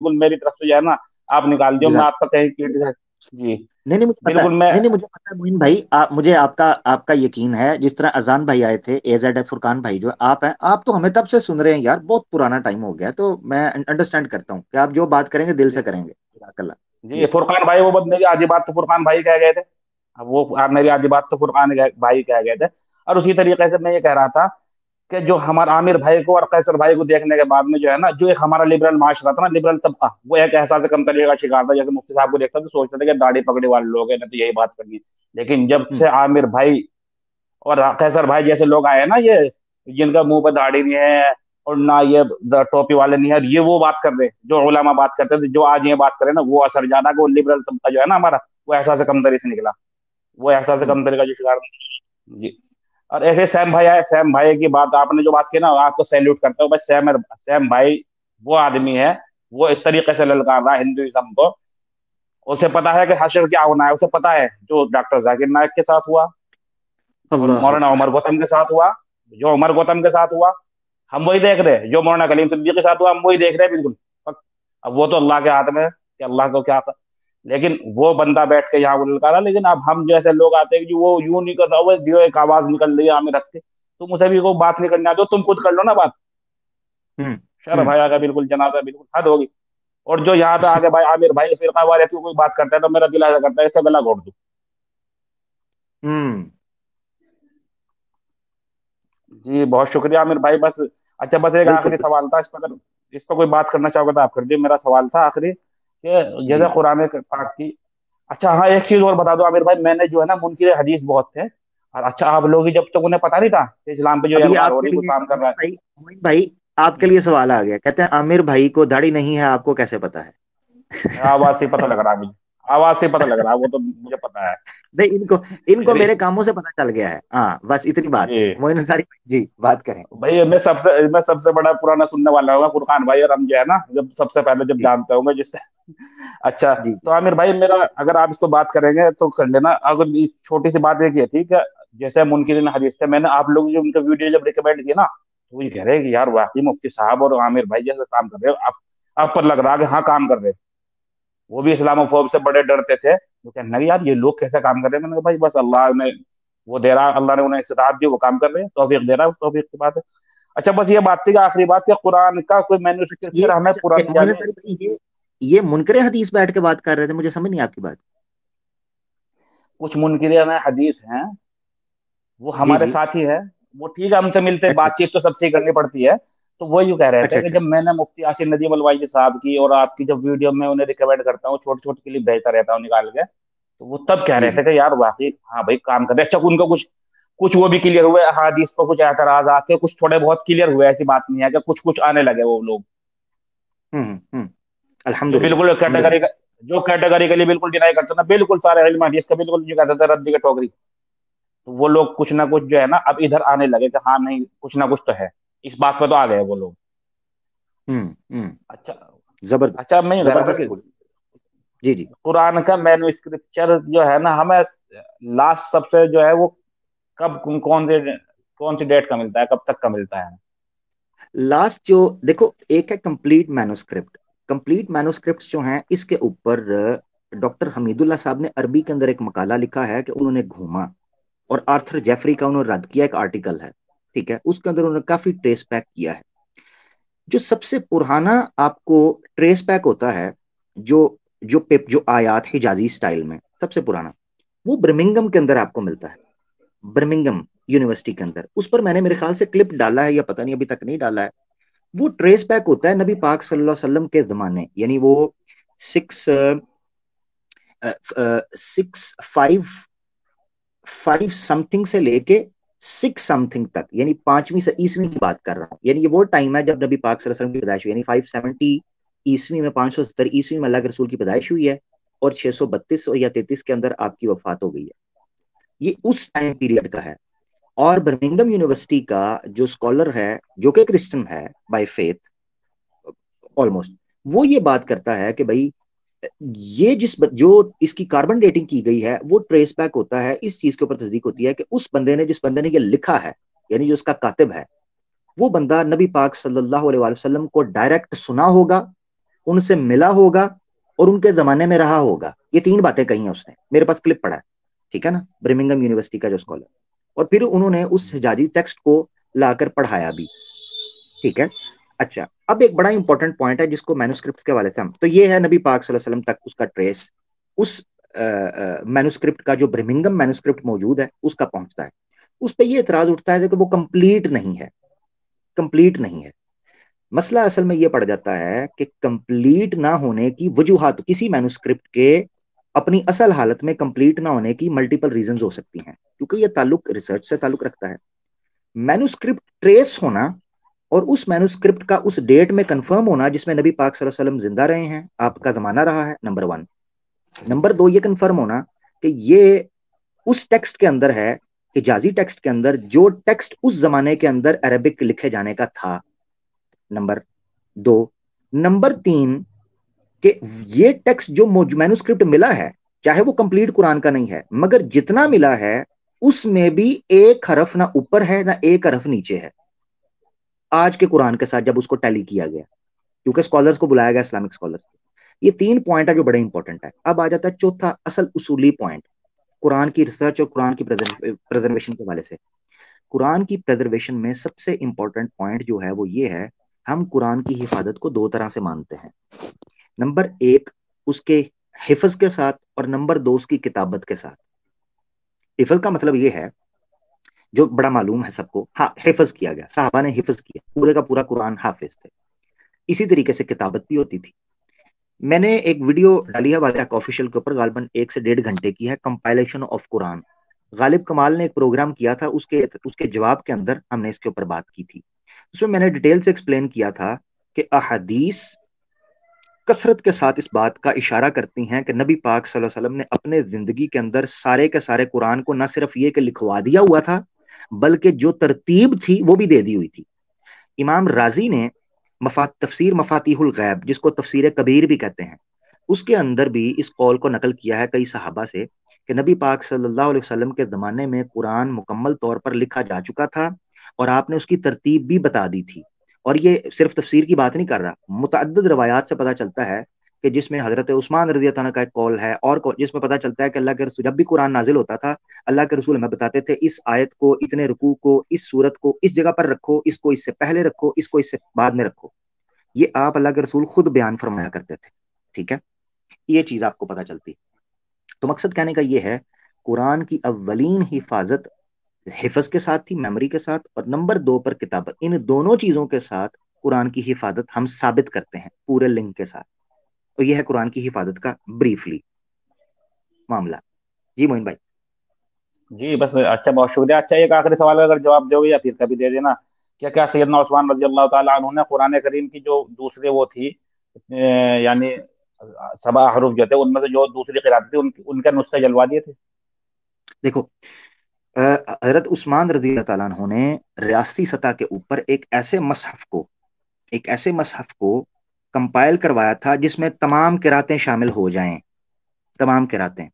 بالکل میری طرف سے جو ہے نا آپ نکال دیو، میں جزاک آپ کا کہیں جی نہیں نہیں مجھے پتا ہے، بالکل میں نہیں نہیں مجھے پتا ہے معین بھائی، مجھے آپ کا یقین ہے، جس طرح اذان بھائی آئے تھے، اے زیڈ فرقان بھائی جو آپ ہیں، آپ تو ہمیں تب سے سن رہے ہیں یار، بہت پرانا ٹائم ہو گیا، تو میں انڈرسٹینڈ کرتا ہوں کہ آپ جو بات کریں گے دل جی سے کریں گے، جزاک اللہ۔ جی جی فرقان بھائی، وہ میری آدھی بات تو فرقان بھائی کہہ گئے تھے، اب وہ آپ میری آدھی بات تو فرقان بھائی کہہ گئے تھے، اور اسی طریقے سے میں یہ کہہ رہا تھا کہ جو ہمارا عامر بھائی کو اور قیصر بھائی کو دیکھنے کے بعد میں جو ہے نا، جو ایک ہمارا لبرل معاشرہ تھا نا، لبرل طبقہ، وہ ایک احساس کمتری کا شکار تھا، جیسے مفتی صاحب کو دیکھتا تو سوچتے تھے کہ داڑھی پگڑی والے لوگ ہیں نا، تو یہی بات کرنی ہے، لیکن جب ہوں سے عامر بھائی اور قیصر بھائی جیسے لوگ آئے ہیں نا، یہ جن کا منہ پہ داڑھی نہیں ہے اور نہ یہ ٹوپی والے نہیں ہے، یہ وہ بات کر رہے جو علماء بات کرتے تھے، جو آج یہ بات کرے نا، وہ اثر زیادہ کہ وہ لبرل طبقہ جو ہے نا ہمارا، وہ احساس کمتری سے نکلا، وہ احساس ہوں کمتری کا جو شکار جی۔ اور ایسے سیم بھائی آئے، سیم بھائی کی بات آپ نے جو بات کی نا، آپ کو سیلوٹ کرتا ہوں بھائی، سیم بھائی وہ آدمی ہے، وہ اس طریقے سے للکار رہا ہندوازم کو، اسے پتا ہے کہ حشر کیا ہونا ہے، اسے پتا ہے جو ڈاکٹر ذاکر نائک کے ساتھ ہوا اور اللہ مولانا اکبر۔ عمر گوتم کے ساتھ ہوا، جو عمر گوتم کے ساتھ ہوا ہم وہی دیکھ رہے ہیں، جو مولانا کلیم صدیق کے ساتھ ہوا ہم وہی دیکھ رہے ہیں بالکل۔ اب وہ تو اللہ کے ہاتھ میں ہے کہ اللہ کو کیا، لیکن وہ بندہ بیٹھ کے یہاں وہ للکارا، لیکن اب ہم جیسے لوگ آتے ہیں کہ جو وہ یوں نہیں کر رہا، وہ جو ایک آواز نکل رہی ہے ہمیں رکھ کے، تم اسے بھی کو بات نہیں کرنے آتے تم خود کر لو نا بات، ہوں شرم ہوں حیا کا بالکل جنازہ بالکل حد ہوگی۔ اور جو یہاں پہ آگے بھائی عامر بھائی فرقہ واریت کی کوئی بات کرتا ہے تو میرا دل ایسا کرتا ہے اسے گلا گھونٹ دوں۔ ہوں جی بہت شکریہ عامر بھائی، بس اچھا بس ایک بالکل آخری بالکل۔ سوال تھا، اس پر اگر اس پر کوئی بات کرنا چاہو گے تو آپ کر دیے، میرا سوال تھا آخری کہ جی جیسے جی قرآن پاک کی، اچھا ہاں ایک چیز اور بتا دو عامر بھائی، میں نے جو ہے نا منکر حدیث بہت تھے، اور اچھا آپ لوگ ہی جب تک انہیں پتا نہیں تھا کہ اسلام پہ جو ابھی اعتبار آپ ہو کے رہی ہے کوئی لیے کام کر رہا معین بھائی آپ کے ہے، لیے سوال آ گیا، کہتے ہیں عامر بھائی کو داڑھی نہیں ہے، آپ کو کیسے پتا ہے؟ آواز سے ہی پتہ لگ رہا ہے مجھے، آواز سے ہی پتہ لگ رہا ہے، وہ تو مجھے پتا ہے نہیں، ان کو میری میرے کاموں سے پتا چل گیا ہے، ہاں بس اتنی بات ہے، جی معین انصاری جی بات کریں۔ بھائی میں سب سے بڑا پرانا سننے والا ہوگا فرقان بھائی، اور ہم جو ہے نا جب سب سے پہلے جب جی جانتے ہوں گے جس اچھا جی جی تو عامر بھائی میرا، اگر آپ اس کو بات کریں گے تو کر لینا، اگر اس چھوٹی سی بات ایک یہ تھی کہ جیسے منکرین حدیث تھے، میں نے آپ لوگ جو ان کا ویڈیو جب ریکمینڈ کیا نا، تو وہ یہ کہہ رہے ہیں کہ یار واقعی مفتی صاحب اور عامر بھائی جیسے کام کر رہے ہو آپ پر لگ رہا کہ ہاں کام کر رہے ہیں، وہ بھی اسلام فوب سے بڑے ڈرتے تھے، وہ کہنے لگے یار یہ لوگ کیسے کام کر رہے ہیں، میں نے کہا بھائی بس اللہ نے وہ دے رہا، اللہ نے انہیں استطاعت دی، وہ کام کر رہے ہیں، توفیق دے رہا ہے، اس توفیق کی بات ہے۔ اچھا بس یہ بات تھی کہ آخری بات کہ قرآن کا کوئی یہ مینوسکرپچر ہمیں اچھا پرانی معین جامع، انصاری بھائی، یہ منکر حدیث بیٹھ کے بات کر رہے تھے، مجھے سمجھ نہیں آپ کی بات۔ کچھ منکرین حدیث ہیں وہ جی ہمارے جی ساتھی ہے، وہ ٹھیک ہے ہم سے ملتے اچھا بات چیت تو سب سے ہی کرنی پڑتی ہے، تو وہ یوں کہہ رہے اچھا تھے کہ اچھا جب میں نے مفتی آصف ندیم الوائي صاحب کی اور آپ کی جب ویڈیو میں انہیں ریکمینڈ کرتا ہوں، چھوٹی چھوٹی کلپ بھیجتا رہتا ہوں نکال کے، تو وہ تب کہہ جی رہے جی تھے کہ یار واقعی ہاں بھائی کام کر رہے، اچھا ان کو کچھ وہ بھی کلیئر ہوئے احادیث کو، کچھ اعتراضات تھے کچھ تھوڑے بہت کلیئر ہوئے، ایسی بات نہیں ہے کہ کچھ آنے لگے وہ لوگ الحمد جو للہ بالکل الحمد للہ۔ کیٹیگری جو کیٹیگری کے لیے بالکل ڈینائی کرتے نا، بالکل سارے علم حدیث کا بالکل جو کہتے تھے ردی کے ٹوکری، تو وہ لوگ کچھ نہ کچھ جو ہے نا اب ادھر آنے لگے کہ ہاں نہیں کچھ نہ کچھ تو ہے، اس بات پہ تو آ گئے وہ لوگ۔ ہوں ہوں اچھا زبردست اچھا میں یہ کہہ رہا تھا زبردست کہ بول جی جی۔ قرآن کا مینو اسکرپچر جو ہے نا ہمیں لاسٹ سب سے جو ہے وہ کب کون سی ڈیٹ کا ملتا ہے، کب تک کا ملتا ہے؟ لاسٹ جو دیکھو، ایک ہے کمپلیٹ مینوسکرپٹ، کمپلیٹ مینوسکرپٹ جو ہیں اس کے اوپر ڈاکٹر حمید اللہ صاحب نے عربی کے اندر ایک مقالہ لکھا ہے کہ انہوں نے گھوما، اور آرتھر جیفری کا انہوں نے رد کیا، ایک آرٹیکل ہے، ٹھیک ہے، اس کے اندر انہوں نے کافی ٹریس بیک کیا ہے۔ جو سب سے پرانا آپ کو ٹریس بیک ہوتا ہے، جو جو آیات حجازی سٹائل میں سب سے پرانا، وہ برمنگم کے اندر آپ کو ملتا ہے، برمنگم یونیورسٹی کے اندر، اس پر میں نے میرے خیال سے کلپ ڈالا ہے یا پتہ نہیں ابھی تک نہیں ڈالا ہے۔ وہ ٹریس بیک ہوتا ہے نبی پاک صلی اللہ علیہ وسلم کے زمانے، یعنی وہ six six five five some thing سے لے کے سکس سم تھنگ تک، یعنی پانچویں عیسوی کی بات کر رہا ہوں، یعنی یہ وہ ٹائم ہے جب نبی پاک صلی اللہ علیہ وسلم کی پیدائش ہوئی، یعنی 570 عیسوی میں، 570 عیسوی میں اللہ کے رسول کی پیدائش ہوئی ہے، اور 632 یا 33 کے اندر آپ کی وفات ہو گئی ہے، یہ اس ٹائم پیریڈ کا ہے۔ اور برمنگم یونیورسٹی کا جو اسکالر ہے، جو کہ کرسچن ہے بائی فیتھ آلموسٹ، وہ یہ بات کرتا ہے کہ بھائی یہ جو اس کی کاربن ڈیٹنگ کی گئی ہے وہ ٹریس بیک ہوتا ہے، اس چیز کے اوپر تصدیق ہوتی ہے کہ جس بندے نے یہ لکھا ہے، یعنی جو اس کا کاتب ہے، وہ بندہ نبی پاک صلی اللہ علیہ وسلم کو ڈائریکٹ سنا ہوگا، ان سے ملا ہوگا اور ان کے زمانے میں رہا ہوگا. یہ 3 باتیں کہی ہیں اس نے, میرے پاس کلپ پڑا ہے, ٹھیک ہے نا, برمنگھم یونیورسٹی کا جو اسکالر, اور پھر انہوں نے اس حجازی ٹیکسٹ کو لا کر پڑھایا بھی, ٹھیک ہے. اچھا, اب ایک بڑا امپورٹنٹ پوائنٹ ہے جس کو مینوسکرپٹ کے حوالے سے ہم, تو یہ ہے نبی پاک صلی اللہ علیہ وسلم تک اس کا ٹریس, اس مینوسکرپٹ کا جو برمنگھم مینوسکرپٹ موجود ہے اس کا پہنچتا ہے. اس پہ یہ اعتراض اٹھتا ہے کہ وہ کمپلیٹ نہیں ہے, کمپلیٹ نہیں ہے. مسئلہ اصل میں یہ پڑ جاتا ہے کہ کمپلیٹ نہ ہونے کی وجوہات, کسی مینوسکرپٹ کے اپنی اصل حالت میں کمپلیٹ نہ ہونے کی ملٹیپل ریزنز ہو سکتی ہیں, کیونکہ یہ تعلق ریسرچ سے تعلق رکھتا ہے. مینوسکرپٹ ٹریس ہونا اور اس مینوسکرپٹ کا اس ڈیٹ میں کنفرم ہونا جس میں نبی پاک صلی اللہ علیہ وسلم زندہ رہے ہیں, آپ کا زمانہ رہا ہے, نمبر 1. نمبر 2, یہ کنفرم ہونا کہ یہ اس ٹیکسٹ کے اندر ہے, حجازی ٹیکسٹ کے اندر, جو ٹیکسٹ اس زمانے کے اندر عربک لکھے جانے کا تھا, نمبر 2. نمبر 3, کہ یہ ٹیکسٹ جو مینوسکرپٹ ملا ہے, چاہے وہ کمپلیٹ قرآن کا نہیں ہے, مگر جتنا ملا ہے اس میں بھی ایک حرف نہ اوپر ہے نہ ایک حرف نیچے ہے آج کے قرآن کے ساتھ جب اس کو ٹیلی کیا گیا, کیونکہ اسکالرز کو بلایا گیا, اسلامک اسکالرز. یہ 3 پوائنٹ ہے جو بڑے امپورٹنٹ ہے. اب آ جاتا ہے چوتھا اصل اصولی پوائنٹ, قرآن کی ریسرچ اور قرآن کی پریزرویشن کے حوالے سے. قرآن کی پریزرویشن میں سب سے امپورٹنٹ پوائنٹ جو ہے وہ یہ ہے, ہم قرآن کی حفاظت کو 2 طرح سے مانتے ہیں. نمبر 1 اس کے حفظ کے ساتھ, اور نمبر 2 اس کی کتابت کے ساتھ. حفظ کا مطلب یہ ہے جو بڑا معلوم ہے سب کو, ہاں حفظ کیا گیا, صحابہ نے حفظ کیا, پورے کا پورا قرآن حافظ تھے. اسی طریقے سے کتابت بھی ہوتی تھی. میں نے ایک ویڈیو ڈالی ہے واضح آفیشیل کے اوپر, غالباً 1 سے 1.5 گھنٹے کی ہے, کمپائلیشن آف قرآن. غالب کمال نے ایک پروگرام کیا تھا, اس کے جواب کے اندر ہم نے اس کے اوپر بات کی تھی. اس میں نے ڈیٹیل سے ایکسپلین کیا تھا کہ احادیث کثرت کے ساتھ اس بات کا اشارہ کرتی ہیں کہ نبی پاک صلی اللہ علیہ وسلم نے اپنے زندگی کے اندر سارے کے سارے قرآن کو نہ صرف یہ کہ لکھوا دیا ہوا تھا, بلکہ جو ترتیب تھی وہ بھی دے دی ہوئی تھی. امام رازی نے تفسیر مفاتیح الغیب, جس کو تفسیر کبیر بھی کہتے ہیں, اس کے اندر بھی اس قول کو نقل کیا ہے کئی صحابہ سے کہ نبی پاک صلی اللہ علیہ وسلم کے زمانے میں قرآن مکمل طور پر لکھا جا چکا تھا اور آپ نے اس کی ترتیب بھی بتا دی تھی. اور یہ صرف تفسیر کی بات نہیں کر رہا, متعدد روایات سے پتہ چلتا ہے کہ جس میں حضرت عثمان رضی اللہ عنہ کا ایک قول ہے, اور جس میں پتہ چلتا ہے کہ اللہ کے رسول جب بھی قرآن نازل ہوتا تھا, اللہ کے رسول ہمیں بتاتے تھے اس آیت کو, اتنے رکوع کو, اس سورت کو اس جگہ پر رکھو, اس کو اس سے پہلے رکھو, اس کو اس سے بعد میں رکھو. یہ آپ اللہ کے رسول خود بیان فرمایا کرتے تھے, ٹھیک ہے. یہ چیز آپ کو پتہ چلتی. تو مقصد کہنے کا یہ ہے, قرآن کی اولین حفاظت حفظ کے ساتھ تھی, میموری کے ساتھ, اور نمبر 2 پر کتابت. ان دونوں چیزوں کے ساتھ قرآن کی حفاظت ہم ثابت کرتے ہیں پورے لنک کے ساتھ. تو یہ ہے قرآن کی حفاظت کا بریفلی معاملہ. جی معین بھائی. جی بس اچھا, بہت شکریہ. اچھا, ایک آخری سوال کا اگر جواب دو گے یا پھر کبھی دے دینا, کیا سیدنا عثمان رضی اللہ تعالیٰ عنہ نے قرآن کریم کی جو دوسرے وہ تھی یعنی 7 حروف جو تھے, ان میں سے جو دوسری قرات تھی ان کا نسخے جلوا دیے تھے؟ دیکھو, حضرت عثمان رضی اللہ تعالیٰ عنہ نے ریاستی سطح کے اوپر ایک ایسے مصحف کو کمپائل کروایا تھا جس میں تمام قراتیں شامل ہو جائیں, تمام قراتیں,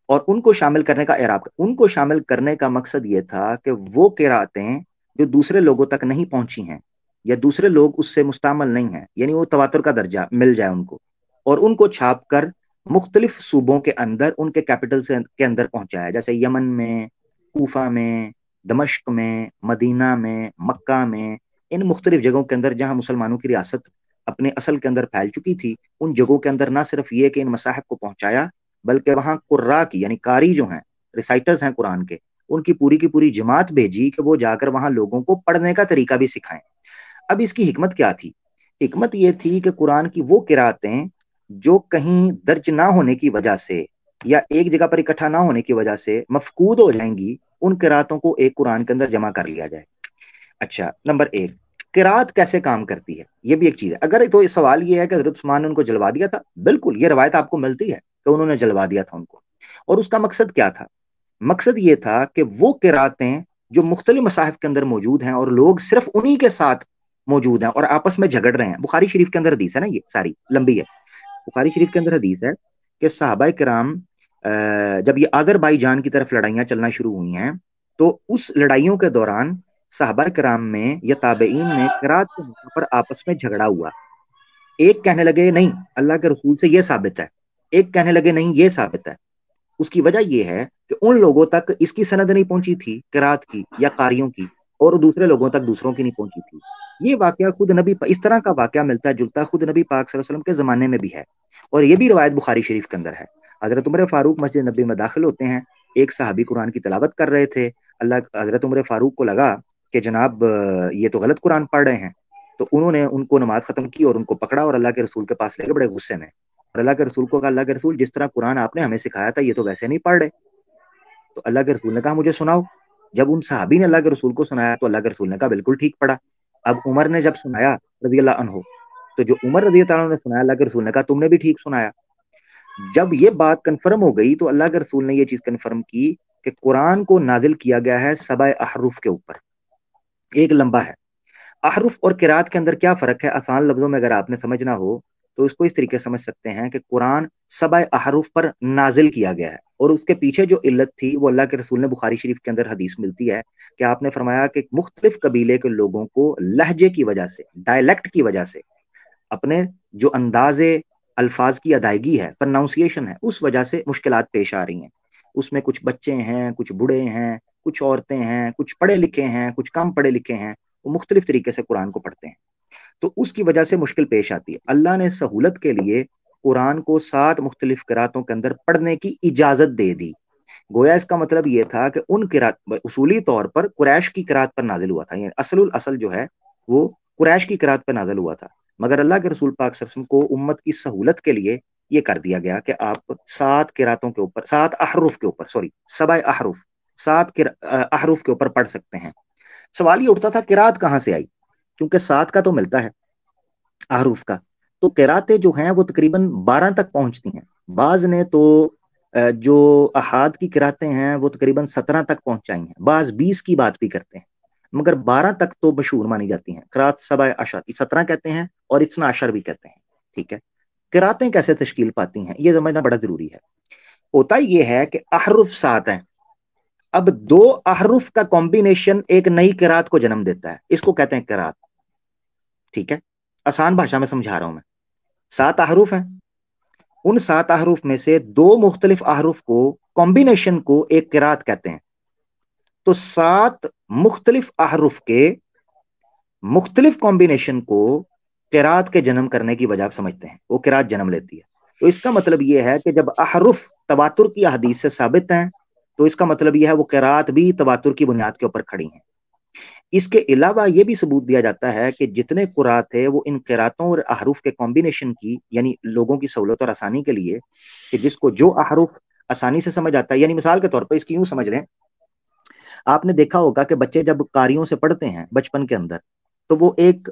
اور ان کو شامل کرنے کا ان کو شامل کرنے کا مقصد یہ تھا کہ وہ قراتیں جو دوسرے لوگوں تک نہیں پہنچی ہیں یا دوسرے لوگ اس سے مستعمل نہیں ہیں, یعنی وہ تواتر کا درجہ مل جائے ان کو, اور ان کو چھاپ کر مختلف صوبوں کے اندر ان کے کیپٹل کے اندر پہنچایا, جیسے یمن میں, کوفہ میں, دمشق میں, مدینہ میں, مکہ میں, ان مختلف جگہوں کے اندر جہاں مسلمانوں کی ریاست اپنے اصل کے اندر پھیل چکی تھی, ان جگہوں کے اندر نہ صرف یہ کہ ان مصاحف کو پہنچایا, بلکہ وہاں قراء کی یعنی قاری جو ہیں, ریسائٹرز ہیں قرآن کے, ان کی پوری جماعت بھیجی کہ وہ جا کر وہاں لوگوں کو پڑھنے کا طریقہ بھی سکھائیں. اب اس کی حکمت کیا تھی؟ حکمت یہ تھی کہ قرآن کی وہ قراتیں جو کہیں درج نہ ہونے کی وجہ سے یا ایک جگہ پر اکٹھا نہ ہونے کی وجہ سے مفقود ہو جائیں گی, ان قراتوں کو ایک قرآن کے اندر جمع کر لیا جائے. اچھا, نمبر 1 قرات کیسے کام کرتی ہے, یہ بھی ایک چیز ہے. اگر تو سوال یہ ہے کہ حضرت عثمان نے ان کو جلوا دیا تھا, بالکل یہ روایت آپ کو ملتی ہے کہ انہوں نے جلوا دیا تھا ان کو, اور اس کا مقصد کیا تھا؟ مقصد یہ تھا کہ وہ قراتیں جو مختلف مصاحف کے اندر موجود ہیں اور لوگ صرف انہی کے ساتھ موجود ہیں اور آپس میں جھگڑ رہے ہیں. بخاری شریف کے اندر حدیث ہے نا, یہ ساری لمبی ہے. بخاری شریف کے اندر حدیث ہے کہ صحابہ کرام جب یہ آذربائی جان کی طرف لڑائیاں چلنا شروع ہوئی ہیں, تو اس لڑائیوں کے دوران صحابہ کرام میں یا تابعین میں قرات کے موقع پر آپس میں جھگڑا ہوا. ایک کہنے لگے نہیں اللہ کے رسول سے یہ ثابت ہے، ایک کہنے لگے نہیں یہ ثابت ہے۔ اس کی وجہ یہ ہے کہ ان لوگوں تک اس کی سند نہیں پہنچی تھی قرات کی یا قاریوں کی، اور دوسرے لوگوں تک دوسروں کی نہیں پہنچی تھی۔ یہ واقعہ خود نبی اس طرح کا واقعہ ملتا جلتا خود نبی پاک صلی اللہ علیہ وسلم کے زمانے میں بھی ہے، اور یہ بھی روایت بخاری شریف کے اندر ہے۔ حضرت عمر فاروق مسجد نبی میں داخل ہوتے ہیں، ایک صحابی قرآن کی تلاوت کر رہے تھے، حضرت عمر فاروق کو لگا کہ جناب یہ تو غلط قرآن پڑھ رہے ہیں، تو انہوں نے ان کو نماز ختم کی اور ان کو پکڑا اور اللہ کے رسول کے پاس لے گئے بڑے غصے میں، اور اللہ کے رسول کو کہا اللہ کے رسول جس طرح قرآن آپ نے ہمیں سکھایا تھا یہ تو ویسے نہیں پڑھ رہے۔ تو اللہ کے رسول نے کہا مجھے سناؤ۔ جب ان صحابی نے اللہ کے رسول کو سنایا تو اللہ کے رسول نے کہا بالکل ٹھیک پڑھا۔ اب عمر نے جب سنایا رضی اللہ عنہ، تو جو عمر رضی اللہ عنہ نے سنایا اللہ کے رسول نے کہا تم نے بھی ٹھیک سنایا۔ جب یہ بات کنفرم ہو گئی تو اللہ کے رسول نے یہ چیز کنفرم کی کہ قرآن کو نازل کیا گیا ہے 7 احرف کے اوپر، ایک لمبا ہے۔ احرف اور قرات کے اندر کیا فرق ہے؟ آسان لفظوں میں اگر آپ نے سمجھنا ہو تو اس کو اس طریقے سمجھ سکتے ہیں کہ قرآن 7 احرف پر نازل کیا گیا ہے، اور اس کے پیچھے جو علت تھی وہ اللہ کے رسول نے بخاری شریف کے اندر حدیث ملتی ہے کہ آپ نے فرمایا کہ مختلف قبیلے کے لوگوں کو لہجے کی وجہ سے، ڈائلیکٹ کی وجہ سے، اپنے جو انداز الفاظ کی ادائیگی ہے، پرناؤنسیشن ہے، اس وجہ سے مشکلات پیش آ رہی ہیں۔ اس میں کچھ بچے ہیں، کچھ بوڑھے ہیں، کچھ عورتیں ہیں، کچھ پڑھے لکھے ہیں، کچھ کم پڑھے لکھے ہیں، وہ مختلف طریقے سے قرآن کو پڑھتے ہیں، تو اس کی وجہ سے مشکل پیش آتی ہے۔ اللہ نے سہولت کے لیے قرآن کو 7 مختلف قراتوں کے اندر پڑھنے کی اجازت دے دی۔ گویا اس کا مطلب یہ تھا کہ ان قرات اصولی طور پر قریش کی قرات پر نازل ہوا تھا، یعنی اصل جو ہے وہ قریش کی قرات پر نازل ہوا تھا، مگر اللہ کے رسول پاک صلی اللہ علیہ وسلم کو امت کی سہولت کے لیے یہ کر دیا گیا کہ آپ 7 قراتوں کے اوپر، 7 احرف کے اوپر، 7 احرف، 7 احرف کے اوپر پڑھ سکتے ہیں۔ سوال یہ اٹھتا تھا قرات کہاں سے آئی؟ کیونکہ 7 کا تو ملتا ہے احرف کا، تو قراتیں جو ہیں وہ تقریباً 12 تک پہنچتی ہیں۔ بعض نے تو جو احاد کی قراتیں ہیں وہ تقریباً 17 تک پہنچائی ہیں، بعض 20 کی بات بھی کرتے ہیں، مگر 12 تک تو مشہور مانی جاتی ہیں۔ قرات 7 عشر 17 کہتے ہیں اور 12 عشر بھی کہتے ہیں، ٹھیک ہے۔ قراتیں کیسے تشکیل پاتی ہیں یہ سمجھنا بڑا ضروری ہے۔ ہوتا یہ ہے کہ احرف 7 ہیں، اب 2 احرف کا کمبینیشن ایک نئی قرات کو جنم دیتا ہے، اس کو کہتے ہیں قرات، ٹھیک ہے۔ آسان بھاشا میں سمجھا رہا ہوں میں، 7 احرف ہیں، ان 7 احرف میں سے 2 مختلف احرف کو کمبینیشن کو ایک قرات کہتے ہیں، تو 7 مختلف احرف کے مختلف کمبینیشن کو قرات کے جنم کرنے کی وجہ سمجھتے ہیں، وہ قرات جنم لیتی ہے۔ تو اس کا مطلب یہ ہے کہ جب احرف تواتر کی احادیث سے ثابت ہیں تو اس کا مطلب یہ ہے وہ قرات بھی تواتر کی بنیاد کے اوپر کھڑی ہیں۔ اس کے علاوہ یہ بھی ثبوت دیا جاتا ہے کہ جتنے قرات ہیں وہ ان قراتوں اور احرف کے کمبینیشن کی، یعنی لوگوں کی سہولت اور آسانی کے لیے کہ جس کو جو احرف آسانی سے سمجھ آتا ہے، یعنی مثال کے طور پر اس کی یوں سمجھ لیں، آپ نے دیکھا ہوگا کہ بچے جب قاریوں سے پڑھتے ہیں بچپن کے اندر تو وہ ایک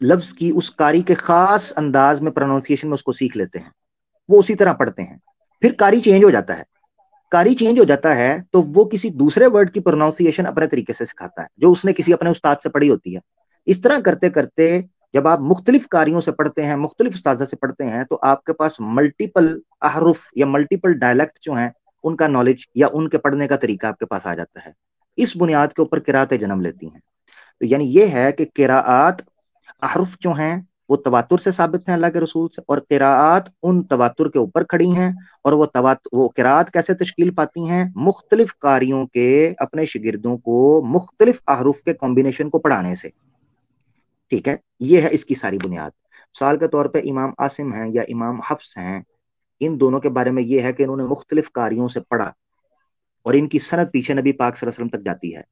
لفظ کی اس قاری کے خاص انداز میں پروننسیشن میں اس کو سیکھ لیتے ہیں، وہ اسی طرح پڑھتے ہیں، پھر قاری چینج ہو جاتا ہے، قاری چینج ہو جاتا ہے تو وہ کسی دوسرے ورڈ کی پروننسیشن اپنے طریقے سے سکھاتا ہے جو اس نے کسی اپنے استاد سے پڑھی ہوتی ہے۔ اس طرح کرتے کرتے جب آپ مختلف قاریوں سے پڑھتے ہیں، مختلف استاذہ سے پڑھتے ہیں، تو آپ کے پاس ملٹیپل احرف یا ملٹیپل ڈائلیکٹ جو ہیں ان کا نالج یا ان کے پڑھنے کا طریقہ آپ کے پاس آ جاتا ہے۔ اس بنیاد کے اوپر قراتیں جنم لیتی ہیں۔ تو یعنی یہ ہے کہ قراءات احرف جو ہیں وہ تواتر سے ثابت ہیں اللہ کے رسول سے، اور قراءات ان تواتر کے اوپر کھڑی ہیں، اور وہ قراءات کیسے تشکیل پاتی ہیں؟ مختلف قاریوں کے اپنے شاگردوں کو مختلف احرف کے کمبینیشن کو پڑھانے سے، ٹھیک ہے۔ یہ ہے اس کی ساری بنیاد۔ مثال کے طور پہ امام عاصم ہیں یا امام حفص ہیں، ان دونوں کے بارے میں یہ ہے کہ انہوں نے مختلف قاریوں سے پڑھا اور ان کی سند پیچھے نبی پاک صلی اللہ علیہ وسلم تک جاتی ہے۔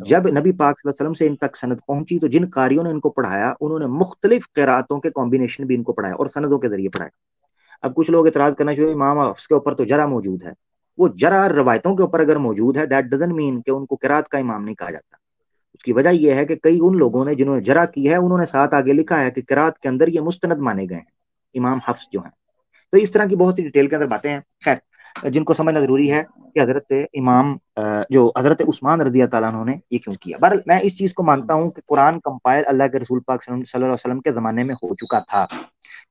جب نبی پاک صلی اللہ علیہ وسلم سے ان تک سند پہنچی تو جن قاریوں نے ان کو پڑھایا انہوں نے مختلف قراتوں کے کمبینیشن بھی ان کو پڑھایا اور سندوں کے ذریعے پڑھایا۔ اب کچھ لوگ اعتراض کرنا شروع، امام حفص کے اوپر تو جرح موجود ہے، وہ جرح روایتوں کے اوپر اگر موجود ہے دیٹ ڈزنٹ مین کہ ان کو قرات کا امام نہیں کہا جاتا۔ اس کی وجہ یہ ہے کہ کئی ان لوگوں نے جنہوں نے جرح کی ہے انہوں نے ساتھ آگے لکھا ہے کہ قرات کے اندر یہ مستند مانے گئے ہیں امام حفص جو ہیں۔ تو اس طرح کی بہت سی ڈیٹیل کے اندر باتیں ہیں، خیر جن کو سمجھنا ضروری ہے کہ حضرت امام جو حضرت عثمان رضی اللہ تعالیٰ عنہ نے یہ کیوں کیا۔ بہرحال میں اس چیز کو مانتا ہوں کہ قرآن کمپائل اللہ کے رسول پاک صلی اللہ علیہ وسلم کے زمانے میں ہو چکا تھا۔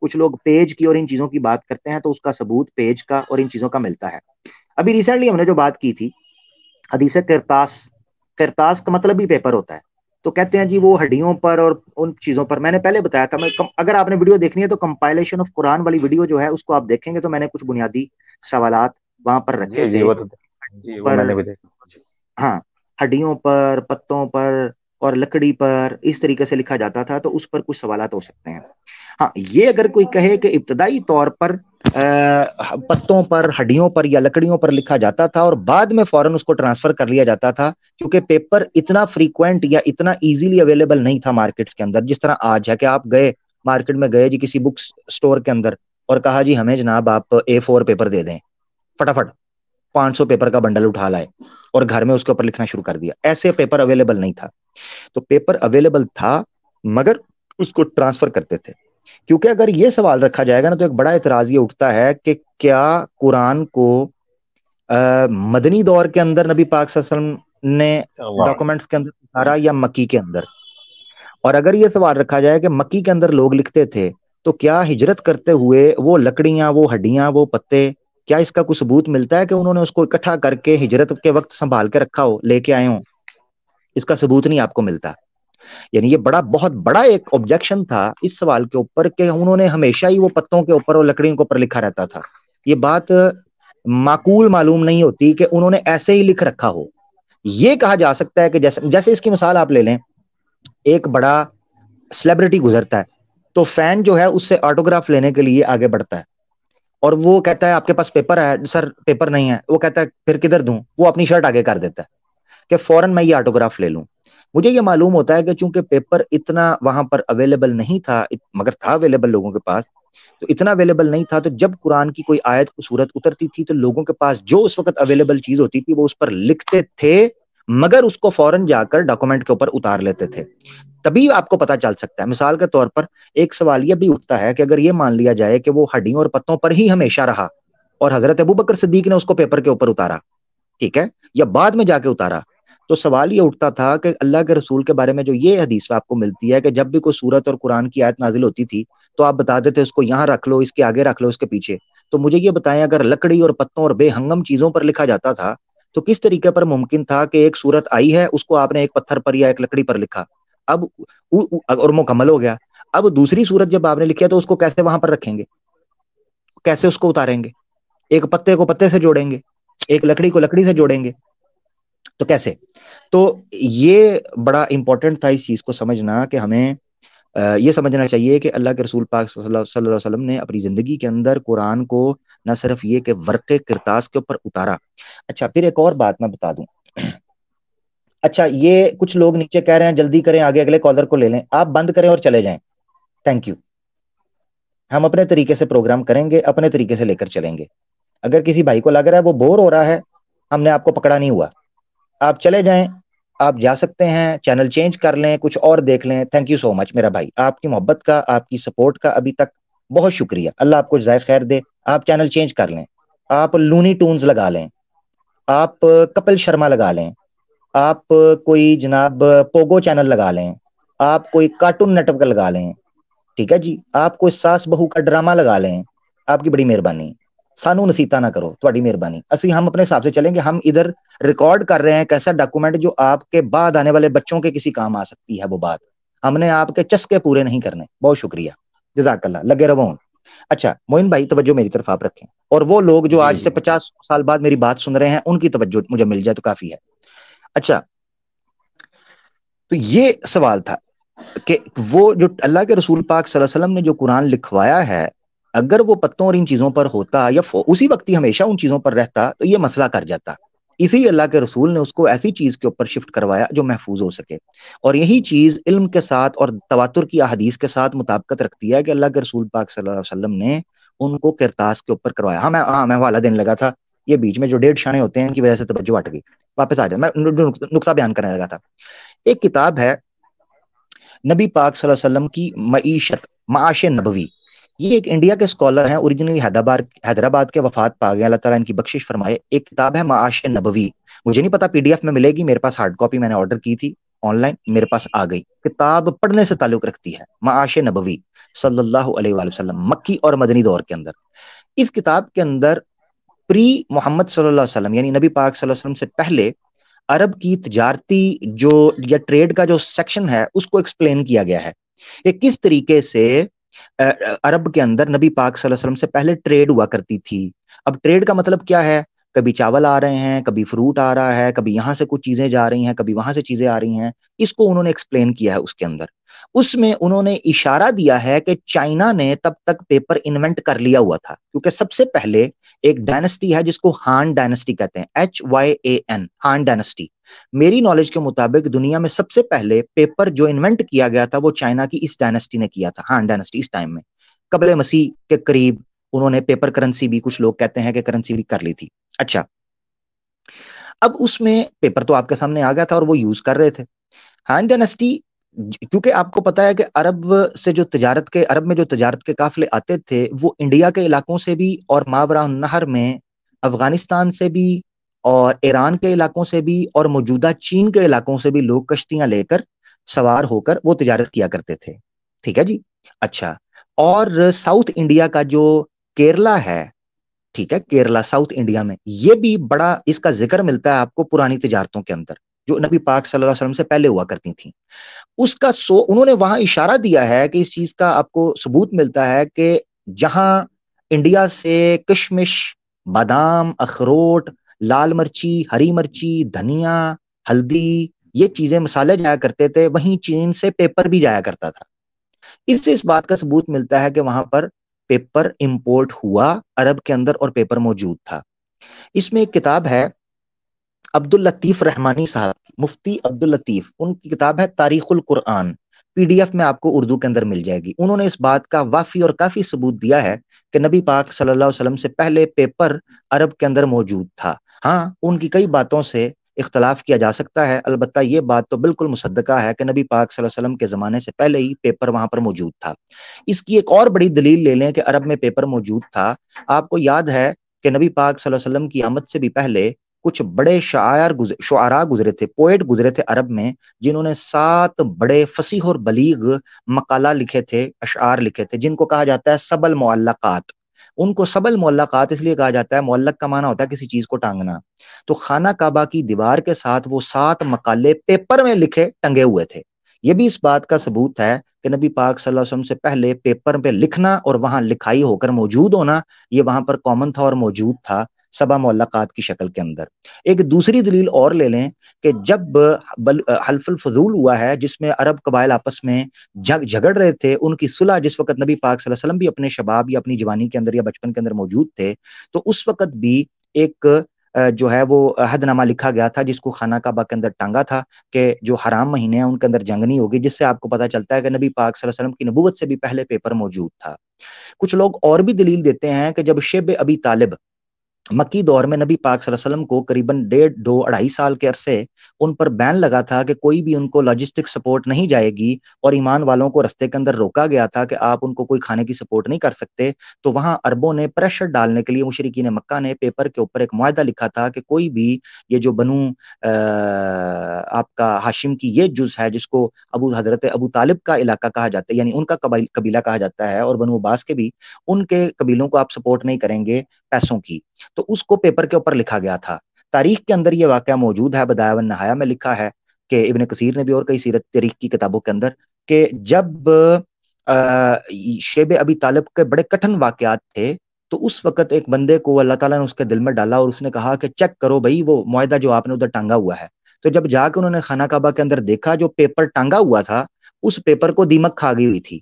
کچھ لوگ پیج کی اور ان چیزوں کی بات کرتے ہیں تو اس کا ثبوت پیج کا اور ان چیزوں کا ملتا ہے۔ ابھی ریسنٹلی ہم نے جو بات کی تھی حدیث قرطاس، قرطاس کا مطلب بھی پیپر ہوتا ہے، تو کہتے ہیں جی وہ ہڈیوں پر اور ان چیزوں پر. میں نے پہلے بتایا تھا, اگر آپ نے ویڈیو دیکھنی ہے تو کمپائلیشن آف قرآن والی ویڈیو جو ہے اس کو آپ دیکھیں گے تو میں نے کچھ بنیادی سوالات وہاں پر رکھے جی جی تھے. وہ تو جی وہ میں پر نے بھی دیکھا جی. ہاں, ہڈیوں پر, پتوں پر اور لکڑی پر اس طریقے سے لکھا جاتا تھا, تو اس پر کچھ سوالات ہو سکتے ہیں. ہاں, یہ اگر کوئی کہے کہ ابتدائی طور پر پتوں پر, ہڈیوں پر یا لکڑیوں پر لکھا جاتا تھا اور بعد میں فوراً اس کو ٹرانسفر کر لیا جاتا تھا, کیونکہ پیپر اتنا فریکوینٹ یا اتنا ایزیلی اویلیبل نہیں تھا مارکیٹس کے اندر, جس طرح آج ہے کہ آپ گئے مارکیٹ میں, گئے جی کسی بک سٹور کے اندر اور کہا جی ہمیں جناب آپ A4 پیپر دے دیں, فٹافٹ 500 پیپر کا بنڈل اٹھا لائے اور گھر میں اس کے اوپر لکھنا شروع کر دیا. ایسے پیپر اویلیبل نہیں تھا. تو پیپر اویلیبل تھا مگر اس کو ٹرانسفر کرتے تھے. کیونکہ اگر یہ سوال رکھا جائے گا نا تو ایک بڑا اعتراض یہ اٹھتا ہے کہ کیا قرآن کو مدنی دور کے اندر نبی پاک صلی اللہ علیہ وسلم نے ڈاکومنٹس کے اندر اتارا یا مکی کے اندر؟ اور اگر یہ سوال رکھا جائے کہ مکی کے اندر لوگ لکھتے تھے تو کیا ہجرت کرتے ہوئے وہ لکڑیاں, وہ ہڈیاں, وہ پتے, کیا اس کا کوئی ثبوت ملتا ہے کہ انہوں نے اس کو اکٹھا کر کے ہجرت کے وقت سنبھال کے رکھا ہو, لے کے آئے ہوں؟ اس کا ثبوت نہیں آپ کو ملتا. یعنی یہ بہت بڑا ایک آبجیکشن تھا اس سوال کے اوپر کہ انہوں نے ہمیشہ ہی وہ پتوں کے اوپر اور لکڑیوں کے اوپر لکھا رہتا تھا. یہ بات معقول معلوم نہیں ہوتی کہ انہوں نے ایسے ہی لکھ رکھا ہو. یہ کہا جا سکتا ہے کہ جیسے اس کی مثال آپ لے لیں, ایک بڑا سیلیبریٹی گزرتا ہے تو فین جو ہے اس سے آٹوگراف لینے کے لیے آگے بڑھتا ہے اور وہ کہتا ہے آپ کے پاس پیپر ہے؟ سر پیپر نہیں ہے. وہ کہتا ہے پھر کدھر دوں؟ وہ اپنی شرٹ آگے کر دیتا ہے کہ فوراً میں یہ آٹوگراف لے لوں. مجھے یہ معلوم ہوتا ہے کہ چونکہ پیپر اتنا وہاں پر اویلیبل نہیں تھا, مگر تھا اویلیبل لوگوں کے پاس, تو اتنا اویلیبل نہیں تھا, تو جب قرآن کی کوئی آیت کو صورت اترتی تھی تو لوگوں کے پاس جو اس وقت اویلیبل چیز ہوتی تھی وہ اس پر لکھتے تھے, مگر اس کو فوراً جا کر ڈاکومنٹ کے اوپر اتار لیتے تھے. تبھی آپ کو پتا چل سکتا ہے. مثال کے طور پر ایک سوال یہ بھی اٹھتا ہے کہ اگر یہ مان لیا جائے کہ وہ ہڈیوں اور پتوں پر ہی ہمیشہ رہا اور حضرت ابوبکر صدیق نے اس کو پیپر کے اوپر اتارا, ٹھیک ہے, یا بعد میں جا کے اتارا, تو سوال یہ اٹھتا تھا کہ اللہ کے رسول کے بارے میں جو یہ حدیث آپ کو ملتی ہے کہ جب بھی کوئی سورت اور قرآن کی آیت نازل ہوتی تھی تو آپ بتا دیتے اس کو یہاں رکھ لو, اس کے آگے رکھ لو, اس کے پیچھے. تو مجھے یہ بتائیں, اگر لکڑی اور پتوں اور بے ہنگم چیزوں پر لکھا جاتا تھا تو کس طریقے پر ممکن تھا کہ ایک سورت آئی ہے اس کو آپ نے ایک پتھر پر یا ایک لکڑی پر لکھا, اب اور مکمل ہو گیا, اب دوسری سورت جب آپ نے لکھی ہے تو اس کو کیسے وہاں پر رکھیں گے, کیسے اس کو اتاریں گے؟ ایک پتے کو پتے سے جوڑیں گے, ایک لکڑی کو لکڑی سے جوڑیں گے, تو کیسے؟ تو یہ بڑا امپورٹنٹ تھا اس چیز کو سمجھنا کہ ہمیں یہ سمجھنا چاہیے کہ اللہ کے رسول پاک صلی اللہ علیہ وسلم نے اپنی زندگی کے اندر قرآن کو نہ صرف یہ کہ ورقے کرتاس کے اوپر اتارا. اچھا, پھر ایک اور بات میں بتا دوں. اچھا, یہ کچھ لوگ نیچے کہہ رہے ہیں جلدی کریں, آگے اگلے کالر کو لے لیں, آپ بند کریں اور چلے جائیں. Thank you. ہم اپنے طریقے سے پروگرام کریں گے, اپنے طریقے سے لے کر چلیں گے. اگر کسی بھائی کو لگ رہا ہے وہ بور ہو رہا ہے, ہم نے آپ کو پکڑا نہیں ہوا, آپ چلے جائیں, آپ جا سکتے ہیں, چینل چینج کر لیں, کچھ اور دیکھ لیں. تھینک یو سو مچ میرا بھائی, آپ کی محبت کا, آپ کی سپورٹ کا ابھی تک بہت شکریہ. اللہ آپ کو جزائے خیر دے. آپ چینل چینج کر لیں, آپ لونی ٹونز لگا لیں, آپ کپل شرما لگا لیں, آپ کوئی جناب پوگو چینل لگا لیں, آپ کوئی کارٹون نیٹ ورک لگا لیں, ٹھیک ہے جی, آپ کوئی ساس بہو کا ڈرامہ لگا لیں. آپ کی بڑی مہربانی, سانو نصیحت نہ کرو, تھوڑی مہربانی. ہم اپنے حساب سے چلیں گے. ہم ادھر ریکارڈ کر رہے ہیں ایک ایسا ڈاکومنٹ جو آپ کے بعد آنے والے بچوں کے کسی کام آ سکتی ہے. وہ بات ہم نے آپ کے چسکے پورے نہیں کرنے. بہت شکریہ, جزاک اللہ, لگے رہو. اچھا موین بھائی, توجہ میری طرف آپ رکھیں, اور وہ لوگ جو جی آج جی سے 50 سال بعد میری بات سن رہے ہیں ان کی توجہ مجھے مل جائے تو کافی ہے. اچھا, تو یہ سوال تھا کہ وہ جو اللہ کے رسول پاک صلی اللہ علیہ وسلم نے جو قرآن لکھوایا ہے, اگر وہ پتوں اور ان چیزوں پر ہوتا یا اسی وقت ہی ہمیشہ ان چیزوں پر رہتا تو یہ مسئلہ کر جاتا. اسی اللہ کے رسول نے اس کو ایسی چیز کے اوپر شفٹ کروایا جو محفوظ ہو سکے, اور یہی چیز علم کے ساتھ اور تواتر کی احادیث کے ساتھ مطابقت رکھتی ہے کہ اللہ کے رسول پاک صلی اللہ علیہ وسلم نے ان کو کرتاس کے اوپر کروایا. میں حوالہ دینے لگا تھا, یہ بیچ میں جو 1.5 شانے ہوتے ہیں ان کی وجہ سے توجہ ہٹ گئی, واپس آ جائے. میں نقطہ بیان کرنے لگا تھا. ایک کتاب ہے نبی پاک صلی اللہ علیہ وسلم کی معیشت, معاش نبوی. یہ ایک انڈیا کے اسکالر ہیں, اوریجنلی حیدرآباد کے, وفات پا گئے, اللہ تعالیٰ ان کی بخشش فرمائے. ایک کتاب ہے معاش نبوی, مجھے نہیں پتا PDF میں ملے گی, میرے پاس ہارڈ کاپی میں نے آرڈر کی تھی آن لائن, میرے پاس آ گئی. کتاب پڑھنے سے تعلق رکھتی ہے, معاش نبوی صلی اللہ علیہ وآلہ وسلم, مکی اور مدنی دور کے اندر. اس کتاب کے اندر پری محمد صلی اللہ علیہ وسلم یعنی نبی پاک صلی اللہ علیہ وسلم سے پہلے عرب کی تجارتی جو یا ٹریڈ کا جو سیکشن ہے اس کو ایکسپلین کیا گیا ہے کہ کس طریقے سے عرب کے اندر نبی پاک صلی اللہ علیہ وسلم سے پہلے ٹریڈ ہوا کرتی تھی. اب ٹریڈ کا مطلب کیا ہے؟ کبھی چاول آ رہے ہیں، کبھی فروٹ آ رہا ہے، کبھی یہاں سے کچھ چیزیں جا رہی ہیں، کبھی وہاں سے چیزیں آ رہی ہیں. اس کو انہوں نے ایکسپلین کیا ہے اس کے اندر. اس میں انہوں نے اشارہ دیا ہے کہ چائنا نے تب تک پیپر انوینٹ کر لیا ہوا تھا، کیونکہ سب سے پہلے ایک ڈائنسٹی ہے جس کو ہان ڈائنسٹی کہتے ہیں، HYAN، ہان ڈائنسٹی. میری نالج کے مطابق دنیا میں سب سے پہلے پیپر جو انوینٹ کیا گیا تھا وہ چائنا کی اس ڈائنسٹی نے کیا تھا، ہان ڈائنسٹی. اس ٹائم میں قبل مسیح کے قریب انہوں نے پیپر کرنسی بھی، کچھ لوگ کہتے ہیں کہ کرنسی بھی کر لی تھی. اچھا، اب اس میں پیپر تو آپ کے سامنے آ گیا تھا اور وہ یوز کر رہے تھے. ہان ڈائنسٹی، کیونکہ آپ کو پتا ہے کہ عرب میں جو تجارت کے قافلے آتے تھے وہ انڈیا کے علاقوں سے بھی اور ماوراء النہر میں افغانستان سے بھی اور ایران کے علاقوں سے بھی اور موجودہ چین کے علاقوں سے بھی لوگ کشتیاں لے کر سوار ہو کر وہ تجارت کیا کرتے تھے. ٹھیک ہے جی. اچھا، اور ساؤتھ انڈیا کا جو کیرلا ہے، ٹھیک ہے، کیرلا ساؤتھ انڈیا میں، یہ بھی بڑا اس کا ذکر ملتا ہے آپ کو پرانی تجارتوں کے اندر جو نبی پاک صلی اللہ علیہ وسلم سے پہلے ہوا کرتی تھیں. اس کا انہوں نے وہاں اشارہ دیا ہے کہ اس چیز کا آپ کو ثبوت ملتا ہے کہ جہاں انڈیا سے کشمش، بادام، اخروٹ، لال مرچی، ہری مرچی، دھنیا، ہلدی، یہ چیزیں مسالے جایا کرتے تھے، وہیں چین سے پیپر بھی جایا کرتا تھا. اس سے اس بات کا ثبوت ملتا ہے کہ وہاں پر پیپر امپورٹ ہوا عرب کے اندر اور پیپر موجود تھا. اس میں ایک کتاب ہے عبد اللطیف رحمانی صاحب، مفتی عبد اللطیف، ان کی کتاب ہے تاریخ القرآن، PDF میں آپ کو اردو کے اندر مل جائے گی. انہوں نے اس بات کا وافی اور کافی ثبوت دیا ہے کہ نبی پاک صلی اللہ علیہ وسلم سے پہلے پیپر عرب کے اندر موجود تھا. ہاں، ان کی کئی باتوں سے اختلاف کیا جا سکتا ہے، البتہ یہ بات تو بالکل مصدقہ ہے کہ نبی پاک صلی اللہ علیہ وسلم کے زمانے سے پہلے ہی پیپر وہاں پر موجود تھا. اس کی ایک اور بڑی دلیل لے لیں کہ عرب میں پیپر موجود تھا. آپ کو یاد ہے کہ نبی پاک صلی اللہ علیہ وسلم کی آمد سے بھی پہلے کچھ بڑے شعراء گزرے تھے، پوئٹ گزرے تھے عرب میں، جنہوں نے 7 بڑے فصیح اور بلیغ مقالہ لکھے تھے، اشعار لکھے تھے، جن کو کہا جاتا ہے سب المعلقات. ان کو سب المعلقات اس لیے کہا جاتا ہے، معلق کا معنی ہوتا ہے کسی چیز کو ٹانگنا. تو خانہ کعبہ کی دیوار کے ساتھ وہ 7 مقالے پیپر میں لکھے ٹنگے ہوئے تھے. یہ بھی اس بات کا ثبوت ہے کہ نبی پاک صلی اللہ علیہ وسلم سے پہلے پیپر پہ لکھنا اور وہاں لکھائی ہو کر موجود ہونا یہ وہاں پر کامن تھا اور موجود تھا 7 معلقات کی شکل کے اندر. ایک دوسری دلیل اور لے لیں کہ جب حلف الفضول ہوا ہے جس میں عرب قبائل آپس میں جھگڑ رہے تھے، ان کی صلح جس وقت نبی پاک صلی اللہ علیہ وسلم بھی اپنے شباب یا اپنی جوانی کے اندر یا بچپن کے اندر موجود تھے، تو اس وقت بھی ایک جو ہے وہ عہد نامہ لکھا گیا تھا جس کو خانہ کعبہ کے اندر ٹانگا تھا کہ جو حرام مہینے ہیں ان کے اندر جنگ نہیں ہوگی، جس سے آپ کو پتہ چلتا ہے کہ نبی پاک صلی اللہ علیہ وسلم کی نبوت سے بھی پہلے پیپر موجود تھا. کچھ لوگ اور بھی دلیل دیتے ہیں کہ جب شیب ابی طالب مکی دور میں نبی پاک صلی اللہ علیہ وسلم کو قریباً 1.5 2 2.5 سال کے عرصے ان پر بین لگا تھا کہ کوئی بھی ان کو لاجسٹک سپورٹ نہیں جائے گی، اور ایمان والوں کو رستے کے اندر روکا گیا تھا کہ آپ ان کو کوئی کھانے کی سپورٹ نہیں کر سکتے، تو وہاں عربوں نے پریشر ڈالنے کے لیے مشرکین مکہ نے پیپر کے اوپر ایک معاہدہ لکھا تھا کہ کوئی بھی یہ جو بنو آپ کا ہاشم کی یہ جز ہے جس کو حضرت ابو طالب کا علاقہ کہا جاتا ہے، یعنی ان کا قبیلہ کہا جاتا ہے، اور بنو عباس کے بھی، ان کے قبیلوں کو آپ سپورٹ نہیں کریں گے پیسوں کی، تو اس کو پیپر کے اوپر لکھا گیا تھا. تاریخ کے اندر یہ واقعہ موجود ہے، بدایہ والنہایہ میں لکھا ہے کہ ابن کثیر نے بھی اور کئی سیرت تاریخ کی کتابوں کے اندر کہ جب شیب ابی طالب کے بڑے کٹھن واقعات تھے تو اس وقت ایک بندے کو اللہ تعالیٰ نے اس کے دل میں ڈالا اور اس نے کہا کہ چیک کرو بھائی وہ معاہدہ جو آپ نے ادھر ٹانگا ہوا ہے. تو جب جا کے انہوں نے خانہ کعبہ کے اندر دیکھا جو پیپر ٹانگا ہوا تھا اس پیپر کو دیمک کھا گئی ہوئی تھی.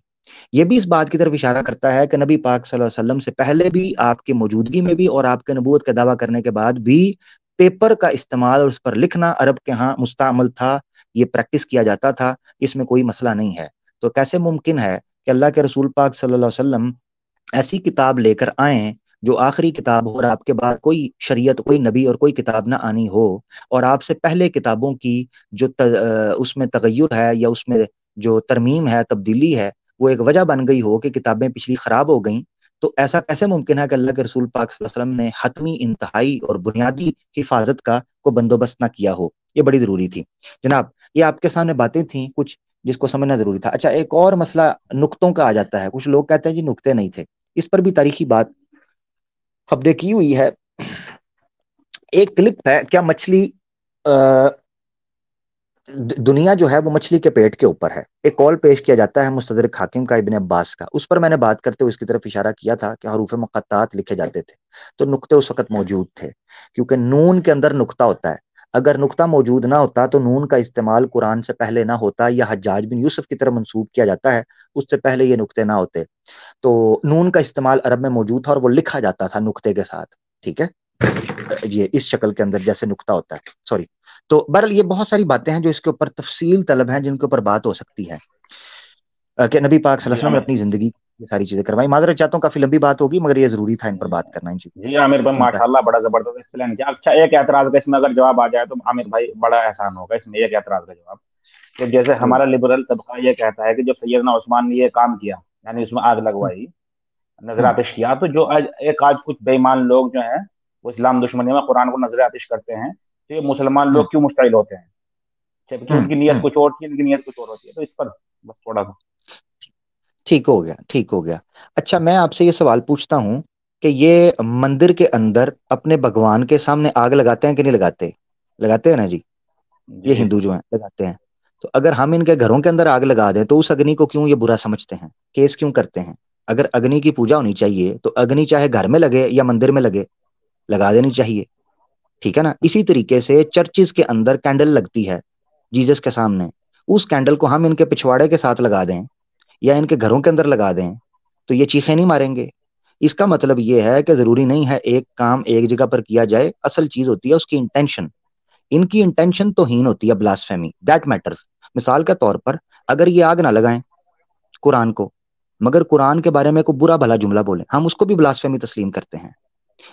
یہ بھی اس بات کی طرف اشارہ کرتا ہے کہ نبی پاک صلی اللہ علیہ وسلم سے پہلے بھی، آپ کی موجودگی میں بھی اور آپ کے نبوت کا دعویٰ کرنے کے بعد بھی پیپر کا استعمال اور اس پر لکھنا عرب کے ہاں مستعمل تھا، یہ پریکٹس کیا جاتا تھا، اس میں کوئی مسئلہ نہیں ہے. تو کیسے ممکن ہے کہ اللہ کے رسول پاک صلی اللہ علیہ وسلم ایسی کتاب لے کر آئیں جو آخری کتاب ہو اور آپ کے بعد کوئی شریعت، کوئی نبی اور کوئی کتاب نہ آنی ہو، اور آپ سے پہلے کتابوں کی جو اس میں تغیر ہے یا اس میں جو ترمیم ہے، تبدیلی ہے، وہ ایک وجہ بن گئی ہو کہ کتابیں پچھلی خراب ہو گئیں؟ تو ایسا کیسے ممکن ہے کہ اللہ کے رسول پاک صلی اللہ علیہ وسلم نے حتمی، انتہائی اور بنیادی حفاظت کا کو بندوبست نہ کیا ہو؟ یہ بڑی ضروری تھی جناب. یہ آپ کے سامنے باتیں تھیں کچھ جس کو سمجھنا ضروری تھا. اچھا، ایک اور مسئلہ نقطوں کا آ جاتا ہے. کچھ لوگ کہتے ہیں جی نقطے نہیں تھے، اس پر بھی تاریخی بات ہم نے کی ہوئی ہے. ایک کلپ ہے، کیا مچھلی دنیا جو ہے وہ مچھلی کے پیٹ کے اوپر ہے. ایک کال پیش کیا جاتا ہے مستدرک حاکم کا ابن عباس کا, اس پر میں نے بات کرتے ہوئے اس کی طرف اشارہ کیا تھا کہ حروف مقطعات لکھے جاتے تھے تو نقطے اس وقت موجود تھے, کیونکہ نون کے اندر نقطہ ہوتا ہے. اگر نقطہ موجود نہ ہوتا تو نون کا استعمال قرآن سے پہلے نہ ہوتا, یا حجاج بن یوسف کی طرف منسوب کیا جاتا ہے, اس سے پہلے یہ نقطے نہ ہوتے. تو نون کا استعمال عرب میں موجود تھا اور وہ لکھا جاتا تھا نقطے کے ساتھ, ٹھیک ہے, یہ اس شکل کے اندر جیسے نقطہ ہوتا ہے, سوری. تو بہرحال یہ بہت ساری باتیں ہیں جو اس کے اوپر تفصیل طلب ہیں, جن کے اوپر بات ہو سکتی ہے کہ نبی پاک صلی اللہ جی علیہ وسلم نے عامر اپنی زندگی یہ ساری چیزیں کروائی. معذرت چاہتا ہوں کافی لمبی بات ہوگی, مگر یہ ضروری تھا ان پر بات کرنا, جی عامر بھائی ان ماشاء اللہ بڑا زبردست ایکسلنٹ کیا. اچھا ایک اعتراض کا اس میں اگر جواب آ جائے تو عامر بھائی بڑا احسان ہوگا اس میں. ایک اعتراض کا جواب کہ جیسے پہ. ہمارا لبرل طبقہ یہ کہتا ہے کہ جب سیدنا عثمان نے یہ کام کیا, یعنی اس میں آگ لگوائی, نظر ہوں آتش کیا, تو جو آج کچھ بے ایمان لوگ جو ہیں وہ اسلام دشمنی میں قرآن کو نظر آتش کرتے ہیں, تو یہ مسلمان لوگ ہوں کیوں مشتعل ہوتے ہیں؟ جبکہ ہوں ان کی نیت ہوں کچھ اور تھی, ان کی نیت کچھ اور ہوتی ہے. تو اس پر بس تھوڑا سا. ٹھیک ہو گیا, ٹھیک ہو گیا. اچھا میں آپ سے یہ سوال پوچھتا ہوں کہ یہ مندر کے اندر اپنے بھگوان کے سامنے آگ لگاتے ہیں کہ نہیں لگاتے؟ لگاتے ہیں نا جی, یہ جی ہندو جو ہیں لگاتے ہیں. تو اگر ہم ان کے گھروں کے اندر آگ لگا دیں تو اس اگنی کو کیوں یہ برا سمجھتے ہیں, کیس کیوں کرتے ہیں؟ اگر اگنی کی پوجا ہونی چاہیے تو اگنی چاہے گھر میں لگے یا مندر میں لگے, لگا دینی چاہیے, ٹھیک ہے نا. اسی طریقے سے چرچز کے اندر کینڈل لگتی ہے جیزس کے سامنے, اس کینڈل کو ہم ان کے پچھواڑے کے ساتھ لگا دیں یا ان کے گھروں کے اندر لگا دیں تو یہ چیخیں نہیں ماریں گے. اس کا مطلب یہ ہے کہ ضروری نہیں ہے ایک کام ایک جگہ پر کیا جائے, اصل چیز ہوتی ہے اس کی انٹینشن. ان کی انٹینشن توہین ہوتی ہے, بلاسفیمی, دیٹ میٹرز. مثال کے طور پر اگر یہ آگ نہ لگائیں قرآن کو, مگر قرآن کے بارے میں کوئی برا بھلا جملہ بولیں, ہم اس کو بھی بلاسفیمی تسلیم کرتے ہیں.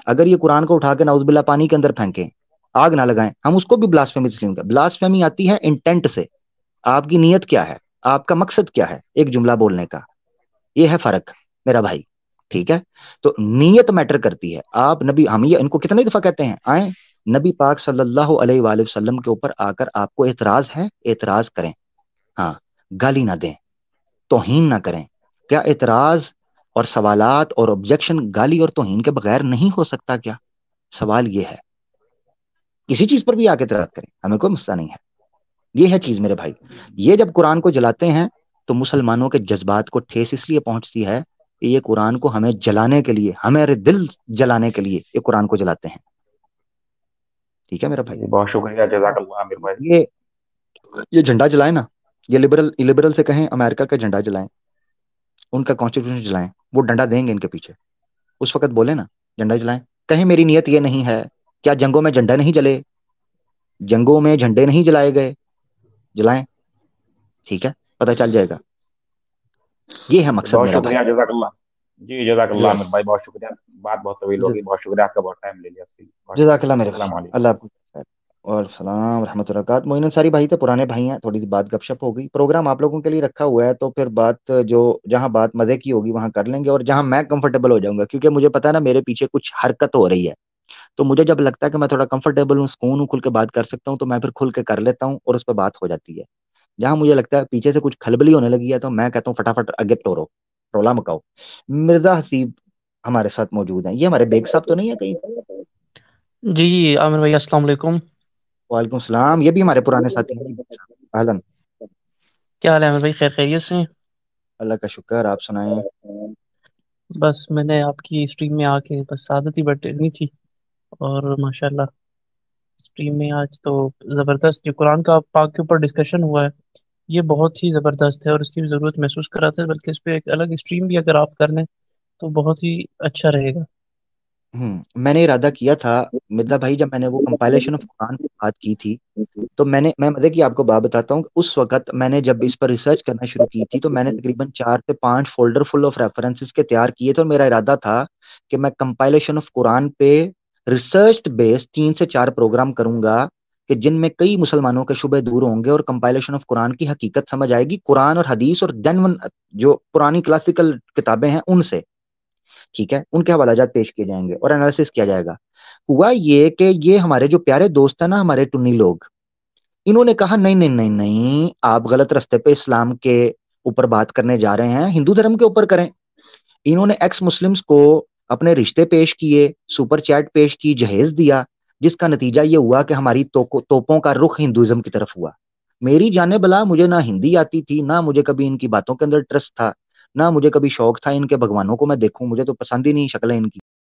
اگر یہ قرآن کو اٹھا کے نعوذ باللہ پانی کے اندر پھینکیں, آگ نہ لگائیں, ہم اس کو بھی بلاسفیمی تسلیم کرتے ہیں. بلاسفیمی آتی ہے انٹینٹ سے, آپ کی نیت کیا ہے, آپ کا مقصد کیا ہے ایک جملہ بولنے کا, یہ ہے فرق میرا بھائی, ٹھیک ہے. تو نیت میٹر کرتی ہے. آپ نبی, ہم یہ ان کو کتنے دفعہ کہتے ہیں, آئیں نبی پاک صلی اللہ علیہ وآلہ وسلم کے اوپر آ کر آپ کو اعتراض ہے, اعتراض کریں, ہاں, گالی نہ دیں, توہین نہ کریں. کیا اعتراض اور سوالات اور آبجیکشن گالی اور توہین کے بغیر نہیں ہو سکتا کیا؟ سوال یہ ہے, کسی چیز پر بھی آ کے اعتراض کریں, ہمیں کوئی مسئلہ نہیں ہے. یہ ہے چیز میرے بھائی. یہ جب قرآن کو جلاتے ہیں تو مسلمانوں کے جذبات کو ٹھیس اس لیے پہنچتی ہے کہ یہ قرآن کو ہمیں جلانے کے لیے, ہمارے دل جلانے کے لیے یہ قرآن کو جلاتے ہیں. ٹھیک ہے میرا بھائی. جی بہت شکریہ, جزاک اللہ عامر بھائی. یہ یہ جھنڈا جلائیں نا, یہ لبرل سے کہیں امریکہ کا جھنڈا جلائیں, ان کا کانسٹیٹیوشن جلائیں, وہ ڈنڈا دیں گے ان کے پیچھے. اس وقت بولے نا جھنڈا جلائیں, کہیں میری نیت یہ نہیں ہے. کیا جنگوں میں جھنڈے نہیں جلے, جنگوں میں جھنڈے نہیں جلائے گئے, جلائیں, ٹھیک ہے, پتہ چل جائے گا. یہ ہے مقصد بہت میرا بھائی. شکریہ, جزاک اللہ. جی جزاک اللہ عامر بھائی, بہت شکریہ. بات بہت طویل ہوگی, بہت شکریہ, آپ کا بہت ٹائم لے لیا اس کے لیے. بہت جزاک شکریہ, اللہ میرے بھائی, السلام علیکم. اللہ آپ کو خیر. اور سلام رحمۃ اللہ وبرکاتہ. معین انصاری بھائی تھے, پرانے بھائی ہیں, تھوڑی سی بات گپ شپ ہو گئی. پروگرام آپ لوگوں کے لیے رکھا ہوا ہے تو پھر بات جو جہاں بات مزے کی ہوگی وہاں کر لیں گے, اور جہاں میں کمفرٹیبل ہو جاؤں گا, کیونکہ مجھے پتا ہے نا میرے پیچھے کچھ حرکت ہو رہی ہے, تو مجھے جب لگتا ہے کہ میں تھوڑا کمفرٹیبل ہوں, سکون ہوں, کھل کے بات کر سکتا ہوں, تو میں پھر کھل کے کر لیتا ہوں اور اس پہ بات ہو جاتی ہے. جہاں مجھے لگتا ہے پیچھے سے کچھ کھلبلی ہونے لگی ہے تو میں کہتا ہوں فٹافٹ آگے ٹورو, رولا مکاؤ. مرزا حسیب ہمارے ساتھ موجود ہیں. یہ ہمارے بیگ صاحب تو نہیں ہے کہیں؟ جی جی عامر بھائی السلام علیکم. وعلیکم السلام. یہ بھی ہمارے پرانے ساتھی ہیں. اہلن. کیا حال ہے عامر بھائی, خیر خیریت سے ہیں؟ اللہ کا شکر, آپ سنائیں. بس میں نے آپ کی اسٹریم میں آ کے بس عادت ہی بٹنی تھی, اور ماشاء اللہ اسٹریم میں آج تو زبردست جو قرآن کا پاک کے اوپر ڈسکشن ہوا ہے یہ بہت ہی زبردست ہے, اور اس کی بھی ضرورت محسوس کراتا ہے, بلکہ اس پہ ایک الگ اسٹریم بھی اگر آپ کر لیں تو بہت ہی اچھا رہے گا. میں نے ارادہ کیا تھا مرزا بھائی, جب میں نے وہ کمپائلیشن آف قرآن کی بات کی تھی تو میں مزے کی آپ کو بات بتاتا ہوں. اس وقت میں نے جب اس پر ریسرچ کرنا شروع کی تھی تو میں نے تقریباً 4 سے 5 فولڈر فل آف ریفرنسز کے تیار کیے تھے, اور میرا ارادہ تھا کہ میں کمپائلیشن آف قرآن پہ ریسرچ بیس 3 سے 4 پروگرام کروں گا کہ جن میں کئی مسلمانوں کے شبہ دور ہوں گے اور کمپائلیشن آف قرآن کی حقیقت سمجھ آئے گی, قرآن اور حدیث اور جنون جو پرانی کلاسیکل کتابیں ہیں ان سے, ٹھیک ہے, ان کے حوالہ جات پیش کیے جائیں گے اور انالیسس کیا جائے گا. ہوا یہ کہ یہ ہمارے جو پیارے دوست ہیں نا, ہمارے ٹنی لوگ, انہوں نے کہا نہیں نہیں نہیں نہیں, آپ غلط رستے پہ اسلام کے اوپر بات کرنے جا رہے ہیں, ہندو دھرم کے اوپر کریں. انہوں نے ایکس مسلمز کو اپنے رشتے پیش کیے, سپر چیٹ پیش کی, جہیز دیا, جس کا نتیجہ یہ ہوا کہ ہماری توپوں کا رخ ہندوازم کی طرف ہوا. میری جانے بلا مجھے نہ ہندی آتی تھی، نہ مجھے کبھی ان کی باتوں کے اندر ٹرسٹ تھا، نہ مجھے کبھی شوق تھا ان کے بھگوانوں کو میں دیکھوں، مجھے تو پسند ہی نہیں شکلیں ان کی.